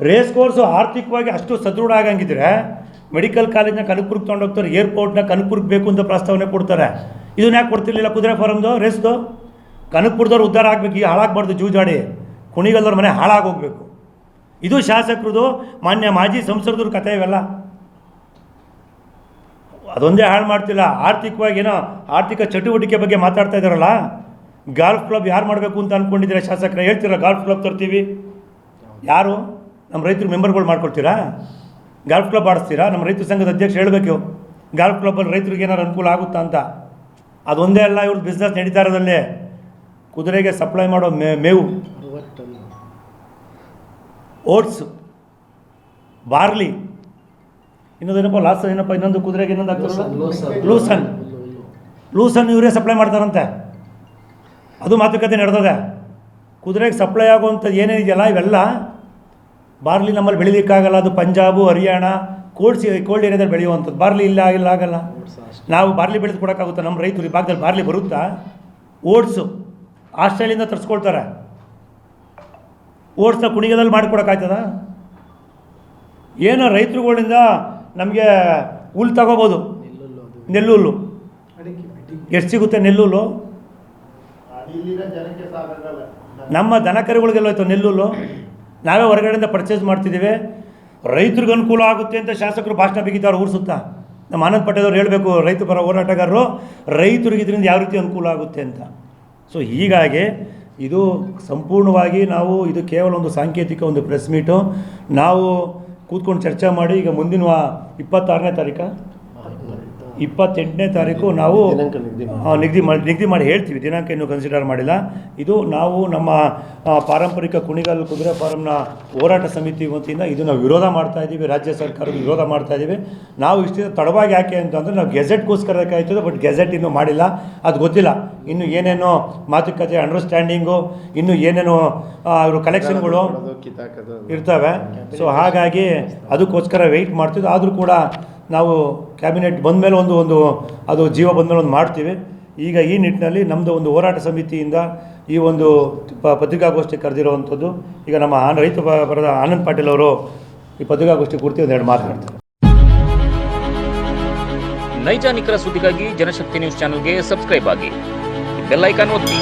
Race course ಆರ್ಥಿಕವಾಗಿ ಅಷ್ಟು ಸದೃಢ ಆಗಂಗಿದ್ರೆ ಮೆಡಿಕಲ್ ಕಾಲೇಜ್ನ ಕನಕಪುರಕ್ಕೆ ತೊಗೊಂಡೋಗ್ತಾರೆ, ಏರ್ಪೋರ್ಟ್ನ ಕನಕಪುರಕ್ಕೆ ಬೇಕು ಅಂತ ಪ್ರಸ್ತಾವನೆ ಕೊಡ್ತಾರೆ. ಇದನ್ನ ಯಾಕೆ ಕೊಡ್ತಿರ್ಲಿಲ್ಲ? ಕುದುರೆ ಫಾರಮ್ದು ರೇಸ್ದು ಕನಕಪುರದವ್ರು ಉದ್ಧಾರ ಆಗಬೇಕು, ಈಗ ಹಾಳಾಗಬಾರ್ದು ಜೂಜಾಡಿ, ಕುಣಿಗಲ್ದವ್ರ ಮನೆ ಹಾಳಾಗೋಗ್ಬೇಕು. ಇದು ಶಾಸಕರದು, ಮಾನ್ಯ ಮಾಜಿ ಸಂಸದರ ಕಥೆ ಇವೆಲ್ಲ. ಅದೊಂದೇ ಹಾಳು ಮಾಡ್ತಿಲ್ಲ, ಆರ್ಥಿಕವಾಗಿ ಏನೋ ಆರ್ಥಿಕ ಚಟುವಟಿಕೆ ಬಗ್ಗೆ ಮಾತಾಡ್ತಾ ಇದ್ದಾರಲ್ಲ. ಗಾಲ್ಫ್ ಕ್ಲಬ್ ಯಾರು ಮಾಡಬೇಕು ಅಂತ ಅಂದ್ಕೊಂಡಿದ್ದೀರಾ ಶಾಸಕರ? ಹೇಳ್ತೀರಾ ಗಾಲ್ಫ್ ಕ್ಲಬ್ ತರ್ತೀವಿ? ಯಾರು? ನಮ್ಮ ರೈತರು ಮೆಂಬರ್ಗಳು ಮಾಡ್ಕೊಳ್ತೀರಾ? Golf club ಆಡಿಸ್ತೀರಾ? ನಮ್ಮ ರೈತ ಸಂಘದ ಅಧ್ಯಕ್ಷ ಹೇಳಬೇಕು, ಗಾಲ್ಫ್ ಕ್ಲಬ್ಬಲ್ಲಿ ರೈತರಿಗೆ ಏನಾರು ಅನುಕೂಲ ಆಗುತ್ತಾ ಅಂತ. ಅದೊಂದೇ ಅಲ್ಲ, ಇವ್ರ ಬಿಸ್ನೆಸ್ ನಡೀತಾ ಇರೋದಲ್ಲೇ ಕುದುರೆಗೆ ಸಪ್ಲೈ ಮಾಡೋ ಮೇವು, ಓಟ್ಸ್, ಬಾರ್ಲಿ, ಇನ್ನೊಂದೇನಪ್ಪ ಲಾಸ್ ಏನಪ್ಪ, ಇನ್ನೊಂದು ಕುದುರೆಗೆ ಇನ್ನೊಂದು ಆಗ್ತಾರಲ್ಲ ಲೂಸನ್ ಇವರೇ ಸಪ್ಲೈ ಮಾಡ್ತಾರಂತೆ. ಅದು ಮಾತುಕತೆ ನಡೆದದೆ. ಕುದುರೆಗೆ ಸಪ್ಲೈ ಆಗುವಂಥದ್ದು ಏನೇನಿದೆಯಲ್ಲ ಇವೆಲ್ಲ ಬಾರ್ಲಿ ನಮ್ಮಲ್ಲಿ ಬೆಳಿಲಿಕ್ಕಾಗಲ್ಲ. ಅದು ಪಂಜಾಬು, ಹರಿಯಾಣ, ಕೋಲ್ಡ್ ಏರಿಯಾದಲ್ಲಿ ಬೆಳೆಯುವಂಥದ್ದು. ಬಾರ್ಲಿ ಇಲ್ಲ ಆಗಲ್ಲ. ನಾವು ಬಾರ್ಲಿ ಬೆಳೆದು ಕೊಡೋಕ್ಕಾಗುತ್ತಾ? ನಮ್ಮ ರೈತರು ಈ ಭಾಗದಲ್ಲಿ ಬಾರ್ಲಿ ಬರುತ್ತಾ? ಓಟ್ಸು ಆಸ್ಟ್ರೇಲಿಯಿಂದ ತರಿಸ್ಕೊಳ್ತಾರೆ. ಓಟ್ಸ್ನ ಕುಣಿಗದಲ್ಲಿ ಮಾಡಿಕೊಡೋಕ್ಕಾಗ್ತದ? ಏನೋ ರೈತರುಗಳಿಂದ ನಮಗೆ ಹುಲ್ಲು ತಗೋಬೋದು. ನೆಲ್ಲುಲ್ಲು ಎಷ್ಟು ಸಿಗುತ್ತೆ? ನೆಲ್ಲುಲ್ಲು ನಮ್ಮ ದನಕರುಗಳಿಗೆಲ್ಲ ಹೋಯ್ತು ನೆಲ್ಲುಲ್ಲು. ನಾವೇ ಹೊರಗಡೆಯಿಂದ ಪರ್ಚೇಸ್ ಮಾಡ್ತಿದ್ದೀವಿ. ರೈತರಿಗೆ ಅನುಕೂಲ ಆಗುತ್ತೆ ಅಂತ ಶಾಸಕರು ಭಾಷಣ ಬಿಗಿತಾವ್ರು ಊರು ಸುತ್ತ. ನಮ್ಮ ಆನಂದ್ ಪಟೇಲವ್ರು ಹೇಳಬೇಕು, ರೈತ ಪರ ಹೋರಾಟಗಾರರು, ರೈತರಿಗೆ ಇದರಿಂದ ಯಾವ ರೀತಿ ಅನುಕೂಲ ಆಗುತ್ತೆ ಅಂತ. ಸೊ ಹೀಗಾಗಿ ಇದು ಸಂಪೂರ್ಣವಾಗಿ ನಾವು ಇದು ಕೇವಲ ಒಂದು ಸಾಂಕೇತಿಕ ಒಂದು ಪ್ರೆಸ್ ಮೀಟು. ನಾವು ಕೂತ್ಕೊಂಡು ಚರ್ಚೆ ಮಾಡಿ ಈಗ ಮುಂದಿನ 26ನೇ ತಾರೀಕು 28ನೇ ತಾರೀಕು ನಾವು ನಿಗದಿ ಮಾಡಿ ಹೇಳ್ತೀವಿ. ದಿನಾಂಕ ಇನ್ನೂ ಕನ್ಸಿಡರ್ ಮಾಡಿಲ್ಲ. ಇದು ನಾವು ನಮ್ಮ ಪಾರಂಪರಿಕ ಕುಣಿಗಲ್ ಕುದುರೆ ಫಾರಮ್ನ ಹೋರಾಟ ಸಮಿತಿ ವತಿಯಿಂದ ಇದನ್ನು ವಿರೋಧ ಮಾಡ್ತಾ ಇದ್ದೀವಿ. ರಾಜ್ಯ ಸರ್ಕಾರದ ವಿರೋಧ ಮಾಡ್ತಾ ಇದ್ದೀವಿ. ನಾವು ಇಷ್ಟಿಂದ ತಡವಾಗಿ ಯಾಕೆ ಅಂತಂದರೆ ನಾವು ಗೆಜೆಟ್ಗೋಸ್ಕರ ಕಾಯ್ತದೆ, ಬಟ್ ಗೆಜೆಟ್ ಇನ್ನೂ ಮಾಡಿಲ್ಲ. ಅದು ಗೊತ್ತಿಲ್ಲ ಇನ್ನು ಏನೇನೋ ಮಾತುಕತೆ, ಅಂಡರ್ಸ್ಟ್ಯಾಂಡಿಂಗು, ಇನ್ನು ಏನೇನೋ ಅವರು ಕಲೆಕ್ಷನ್ಗಳು ಇರ್ತವೆ. ಸೊ ಹಾಗಾಗಿ ಅದಕ್ಕೋಸ್ಕರ ವೆಯ್ಟ್ ಮಾಡ್ತಿದ್ದು. ಆದರೂ ಕೂಡ ನಾವು ಕ್ಯಾಬಿನೆಟ್ ಬಂದ ಮೇಲೆ ಒಂದು ಅದು ಜೀವ ಬಂದ ಮೇಲೆ ಒಂದು ಮಾಡ್ತೀವಿ. ಈಗ ಈ ನಿಟ್ಟಿನಲ್ಲಿ ನಮ್ಮದು ಒಂದು ಹೋರಾಟ ಸಮಿತಿಯಿಂದ ಈ ಒಂದು ಪತ್ರಿಕಾಗೋಷ್ಠಿ ಕರೆದಿರುವಂಥದ್ದು. ಈಗ ನಮ್ಮ ರೈತ ಪರದ ಆನಂದ್ ಪಾಟೀಲ್ ಅವರು ಈ ಪತ್ರಿಕಾಗೋಷ್ಠಿ ಕುರಿತು ಒಂದೆರಡು ಮಾತನಾಡ್ತಾರೆ. ನೈಜ ನಿಖರ ಸುದ್ದಿಗಾಗಿ ಜನಶಕ್ತಿ ನ್ಯೂಸ್ ಚಾನೆಲ್ಗೆ ಸಬ್ಸ್ಕ್ರೈಬ್ ಆಗಿ, ಬೆಲ್ ಐಕಾನ್ ಒತ್ತಿ.